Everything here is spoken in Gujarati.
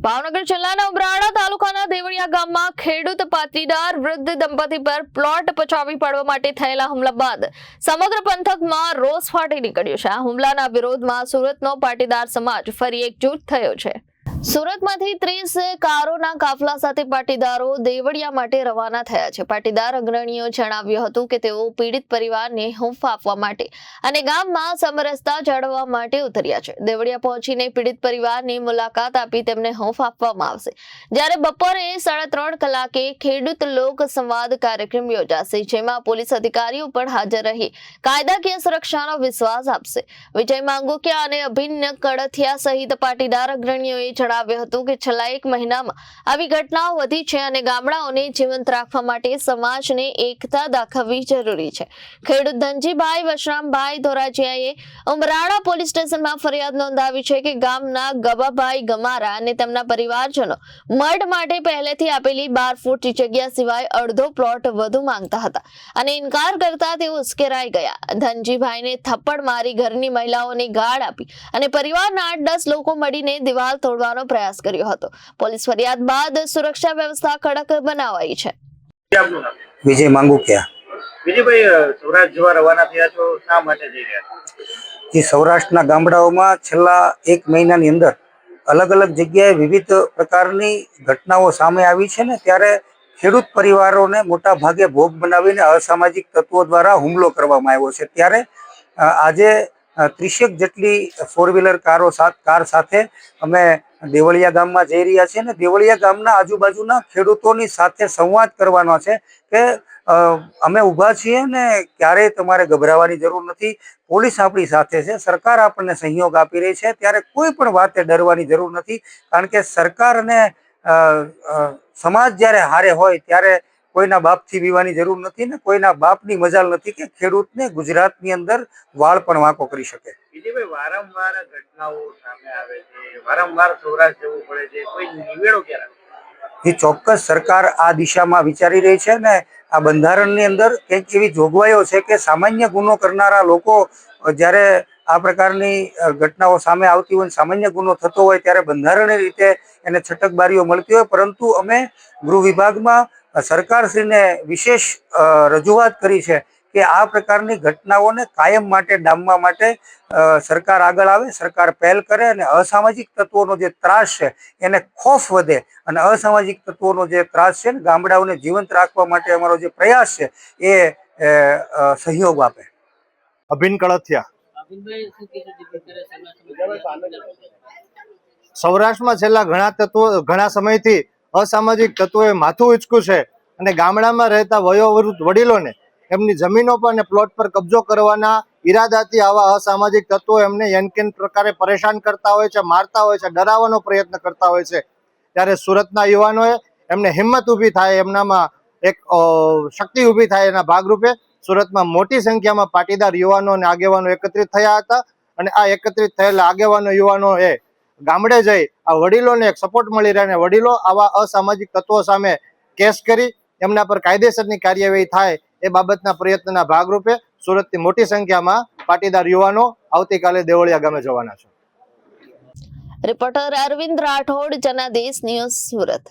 ભાવનગર જિલ્લાના ઉમરાળા તાલુકાના દેવળિયા ગામમાં ખેડૂત પાટીદાર વૃદ્ધ દંપતી પર પ્લોટ પચાવી પાડવા માટે થયેલા હુમલા બાદ સમગ્ર પંથકમાં રોષ ફાટી નીકળ્યો છે। આ હુમલાના વિરોધમાં સુરતનો પાટીદાર સમાજ ફરી એકજૂટ થયો છે। સુરતમાંથી 30 કારોના કાફલા સાથે પાટીદારો દેવળિયા માટે રવાના થયા છે। પાટીદાર અગ્રણીઓ જણાવ્યું હતું કે તેઓ પીડિત પરિવારને હૂંફ આપવા માટે અને ગામમાં સમરસતા જાળવવા માટે ઉતર્યા છે। દેવળિયા પહોંચીને પીડિત પરિવારની મુલાકાત આપી તેમને હૂંફ આપવામાં આવશે, જ્યારે બપોરે 3:30 કલાકે ખેડૂત લોક સંવાદ કાર્યક્રમ યોજાશે, જેમાં પોલીસ અધિકારીઓ પણ હાજર રહી કાયદાકીય સુરક્ષાનો વિશ્વાસ આપશે। વિજય માંગુકિયા અને અભિન્ન કડથિયા સહિત પાટીદાર અગ્રણીઓએ જણાવ્યું હતું કે છેલ્લા 1 મહિનામાં આવી ઘટનાઓ વધી છે અને ગામડાઓને જીવંત રાખવા માટે સમાજને એકતા દાખવવી જરૂરી છે। ખેડૂત ધનજીભાઈ વશરામભાઈ ધોરાજીયાએ ઉમરાળા પોલીસ સ્ટેશનમાં ફરિયાદ નોંધાવી છે કે ગામના ગબાભાઈ ગમારા અને તેમના પરિવારજનો મઢ માટે પહેલેથી આપેલી 12 ફૂટ જગ્યા સિવાય અડધો પ્લોટ વધુ માંગતા હતા અને ઇનકાર કરતા તેઓ ઉશ્કેરાઈ ગયા। ધનજીભાઈને થપ્પડ મારી ઘરની મહિલાઓને ગાળ આપી અને પરિવારના 8-10 લોકો મળીને દિવાલ તોડવાનો પ્રયાસ કર્યો હતો। પોલીસ ફરિયાદ બાદ સુરક્ષા વ્યવસ્થા કડક બનાવાઈ છે। વિજય માંગુકિયા। વિજયભાઈ, સૌરાષ્ટ્ર જવા રવાના થયા છો, શા માટે જઈ રહ્યા છો? સૌરાષ્ટ્રના ગામડાઓમાં છેલ્લા 1 મહિનાની અંદર અલગ અલગ જગ્યાએ વિવિધ પ્રકારની ઘટનાઓ સામે આવી છે ને ત્યારે ખેડૂત પરિવારોને મોટા ભાગે ભોગ બનાવીને અસામાજિક તત્વો દ્વારા હુમલો કરવામાં આવ્યો છે। ત્યારે આજે 30 જેટલી 4-વ્હીલર કાર સાથે અમે દેવળિયા ગામમાં જઈ રહ્યા છીએ ને દેવળિયા ગામના આજુબાજુના ખેડૂતોની સાથે સંવાદ કરવાનો છે કે અમે ઊભા છીએ ને ક્યારેય તમારે ગભરાવાની જરૂર નથી। પોલીસ આપણી સાથે છે, સરકાર આપણને સહયોગ આપી રહી છે, ત્યારે કોઈ પણ વાતે ડરવાની જરૂર નથી। કારણ કે સરકાર અને સમાજ જ્યારે હારે હોય ત્યારે કોઈના બાપથી બીવાની જરૂર નથી ને કોઈના બાપની મજાલ નથી કે ખેડૂતને ગુજરાતની અંદર વાળ પણ વાંકો કરી શકે। વિજયભાઈ, વારંવાર ઘટનાઓ સામે આવે છે, વારંવાર સૌરાષ્ટ્ર જવું પડે છે, કોઈ નિવેડો ક્યારે? ચોક્કસ સરકાર આ દિશામાં વિચારી રહી છે ને આ બંધારણની અંદર કંઈક એવી જોગવાઈઓ છે કે સામાન્ય ગુનો કરનારા લોકો જ્યારે આ પ્રકારની ઘટનાઓ સામે આવતી હોય, સામાન્ય ગુનો થતો હોય ત્યારે બંધારણીય રીતે એને છટકબારીઓ મળતી હોય, પરંતુ અમે ગૃહ વિભાગમાં સરકારશ્રીને વિશેષ રજૂઆત કરી છે કે આ પ્રકારની ઘટનાઓને કાયમ માટે ડામવા માટે સરકાર આગળ આવે, સરકાર પહેલ કરે અને અસામાજિક તત્વોનો જે ત્રાસ છે એને ખોફ વધે અને અસામાજિક તત્વોનો જે ત્રાસ છે ને ગામડાઓને જીવંત રાખવા માટે અમારો જે પ્રયાસ છે એ સહયોગ આપે। અભિન્ન કડથિયા। સૌરાષ્ટ્રમાં છેલ્લા ઘણા સમયથી અસામાજિક તત્વોએ માથું ઉંચક્યું છે અને ગામડામાં રહેતા વયોવૃદ્ધ વડીલોને એમની જમીનો પર અને પ્લોટ પર કબજો કરવાના ઈરાદાથી આવા અસામાજિક તત્વો એમને યનકેન પ્રકારે પરેશાન કરતા હોય છે, મારતા હોય છે, ડરાવવાનો પ્રયત્ન કરતા હોય છે। ત્યારે સુરતના યુવાનોએ એમને હિંમત ઊભી થાય, એમનામાં એક શક્તિ ઊભી થાય એના ભાગરૂપે સુરતમાં મોટી સંખ્યામાં પાટીદાર યુવાનો અને આગેવાનો એકત્રિત થયા હતા અને આ એકત્રિત થયેલા આગેવાનો યુવાનોએ ગામડે જઈ આ વડીલોને એક સપોર્ટ મળી રહે અને વડીલો આવા અસામાજિક તત્વો સામે કેસ કરી એમના પર કાયદેસરની કાર્યવાહી થાય એ બાબતના પ્રયત્નના ભાગરૂપે સુરતથી મોટી સંખ્યામાં પાટીદાર યુવાનો આવતીકાલે દેવળિયા ગામે જવાના છે। Reporter Arvind Rathod, Janadesh news, Surat.